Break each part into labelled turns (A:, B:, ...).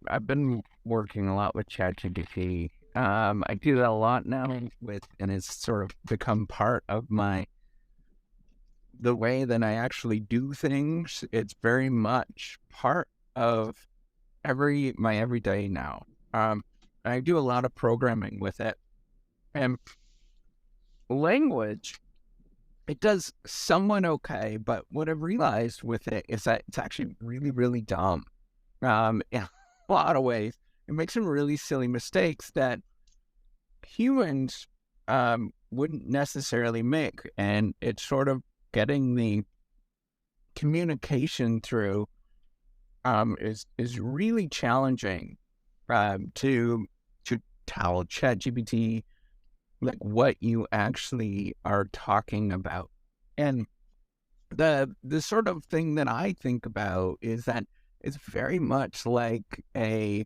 A: I've been working a lot with ChatGPT. I do that a lot now and it's sort of become part of the way that I actually do things. It's very much part of my everyday now. Um, I do a lot of programming with it, and language, it does somewhat okay, but what I've realized with it is that it's actually really, really dumb. In a lot of ways, it makes some really silly mistakes that humans wouldn't necessarily make, and it's sort of getting the communication through is really challenging to tell ChatGPT like what you actually are talking about. And the sort of thing that I think about is that it's very much like a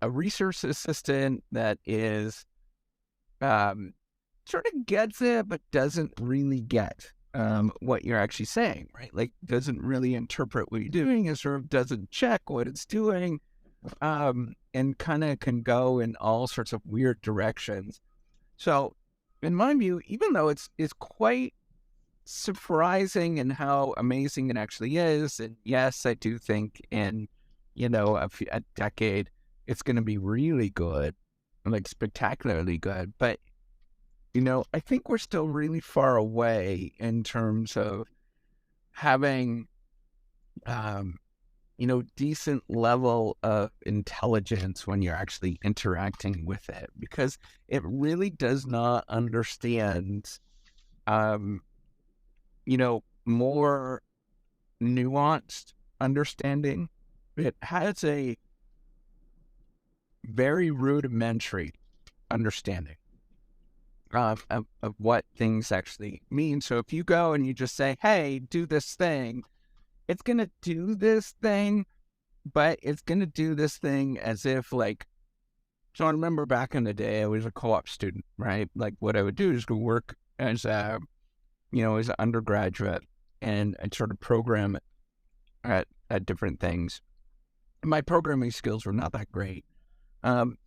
A: research assistant that is um, sort of gets it, but doesn't really get what you're actually saying, right? Like doesn't really interpret what you're doing, and sort of doesn't check what it's doing, and kind of can go in all sorts of weird directions. So, in my view, even though it's quite surprising in how amazing it actually is, and yes, I do think in a decade it's going to be really good, like spectacularly good. But I think we're still really far away in terms of having um, decent level of intelligence when you're actually interacting with it, because it really does not understand, um, more nuanced understanding. It has a very rudimentary understanding of what things actually mean. So if you go and you just say, hey, do this thing, it's going to do this thing, but it's going to do this thing as if so I remember back in the day, I was a co-op student, right? Like what I would do is go work as an undergraduate, and I'd sort of program at different things. My programming skills were not that great. Um,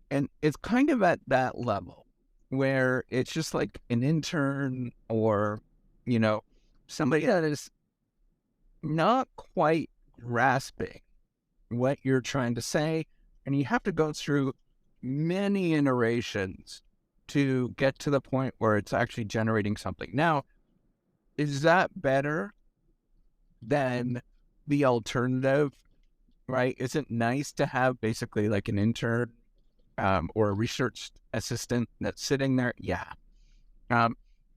A: and it's kind of at that level where it's just like an intern or, you know, somebody that is not quite grasping what you're trying to say. And you have to go through many iterations to get to the point where it's actually generating something. Now, is that better than the alternative, right? Is it nice to have basically like an intern or a research assistant that's sitting there? Yeah. Um,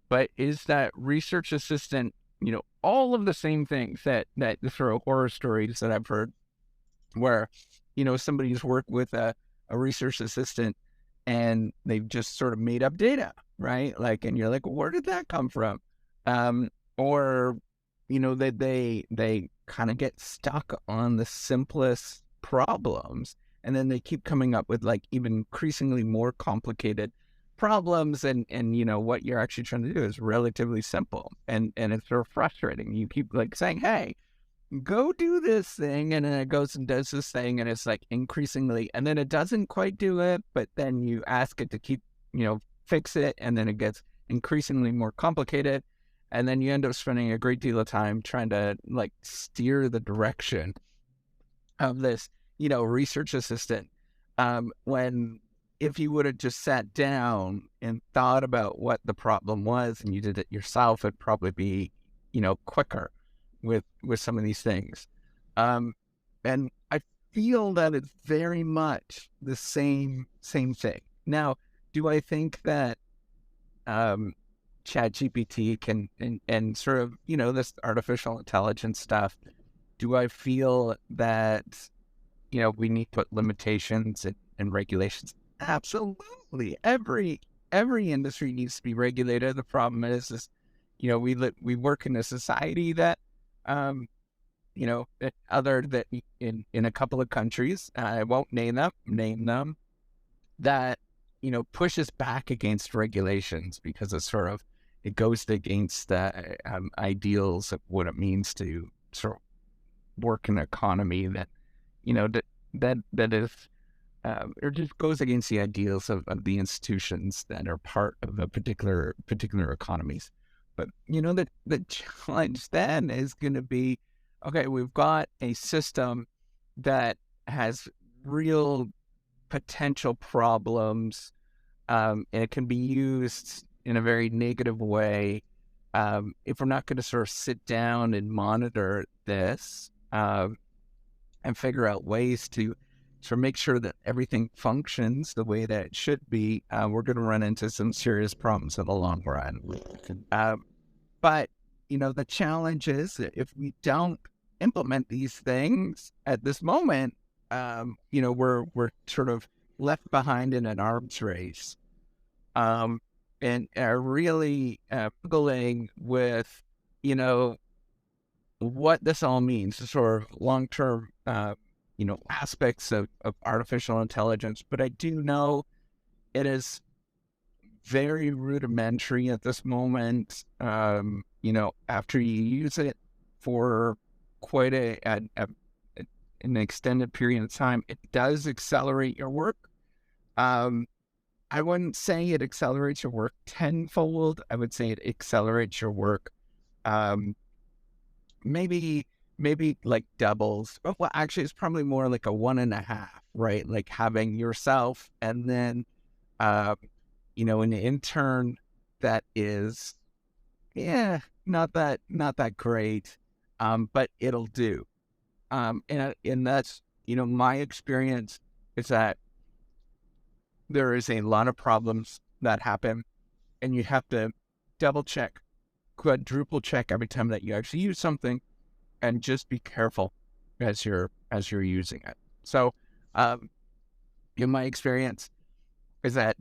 A: but is that research assistant, all of the same things that the sort of horror stories that I've heard where, somebody's worked with a research assistant and they've just sort of made up data, right? Like, and you're like, where did that come from? Or, that they kind of get stuck on the simplest problems, and then they keep coming up with like even increasingly more complicated problems, and what you're actually trying to do is relatively simple, and it's sort of frustrating. You keep like saying, hey, go do this thing, and then it goes and does this thing, and it's like increasingly, and then it doesn't quite do it, but then you ask it to keep fix it, and then it gets increasingly more complicated, and then you end up spending a great deal of time trying to like steer the direction of this research assistant, when if you would have just sat down and thought about what the problem was and you did it yourself, it'd probably be quicker with some of these things. And I feel that it's very much the same thing. Now, do I think that ChatGPT can and sort of this artificial intelligence stuff? Do I feel that we need to put limitations and regulations? Absolutely. Every industry needs to be regulated. The problem is we work in a society that other that in a couple of countries, I won't name them, that pushes back against regulations because it goes against the ideals of what it means to sort of working economy that, that is, or just goes against the ideals of the institutions that are part of a particular economies. But the challenge then is going to be, okay, we've got a system that has real potential problems, and it can be used in a very negative way. If we're not going to sort of sit down and monitor this, and figure out ways to make sure that everything functions the way that it should be, we're going to run into some serious problems in the long run. But the challenge is that if we don't implement these things at this moment, we're sort of left behind in an arms race, and are really struggling with, what this all means, the sort of long-term, aspects of artificial intelligence. But I do know it is very rudimentary at this moment. After you use it for quite an extended period of time, it does accelerate your work. I wouldn't say it accelerates your work tenfold. I would say it accelerates your work, maybe like doubles. Well, actually, it's probably more like a 1.5, right? Like having yourself and then, an intern that is, not that great, but it'll do. And that's, my experience is that there is a lot of problems that happen, and you have to double check, quadruple check every time that you actually use something, and just be careful as you're using it. So, in my experience, is that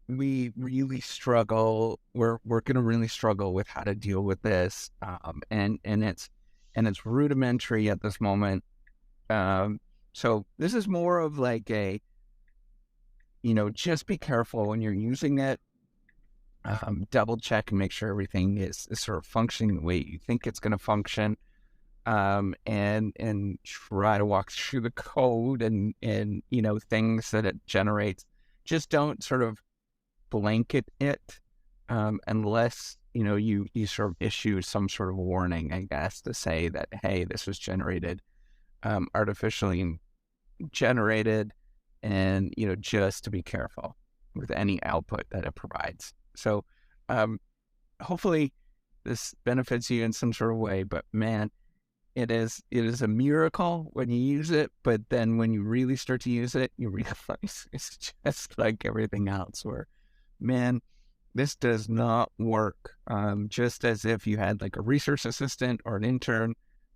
A: we really struggle. We're going to really struggle with how to deal with this, and it's rudimentary at this moment. So this is more of like a, just be careful when you're using it. Double check and make sure everything is sort of functioning the way you think it's going to function, and try to walk through the code and things that it generates. Just don't sort of blanket it, unless you sort of issue some sort of warning, I guess, to say that, hey, this was generated, artificially generated, and just to be careful with any output that it provides. So, hopefully this benefits you in some sort of way, but man, it is a miracle when you use it, but then when you really start to use it, you realize it's just like everything else, where, man, this does not work. Just as if you had like a research assistant or an intern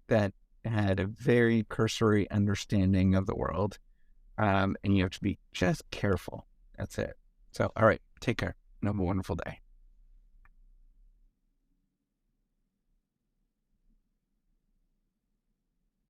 A: that had a very cursory understanding of the world, and you have to be just careful. That's it. So, all right, take care and have a wonderful day.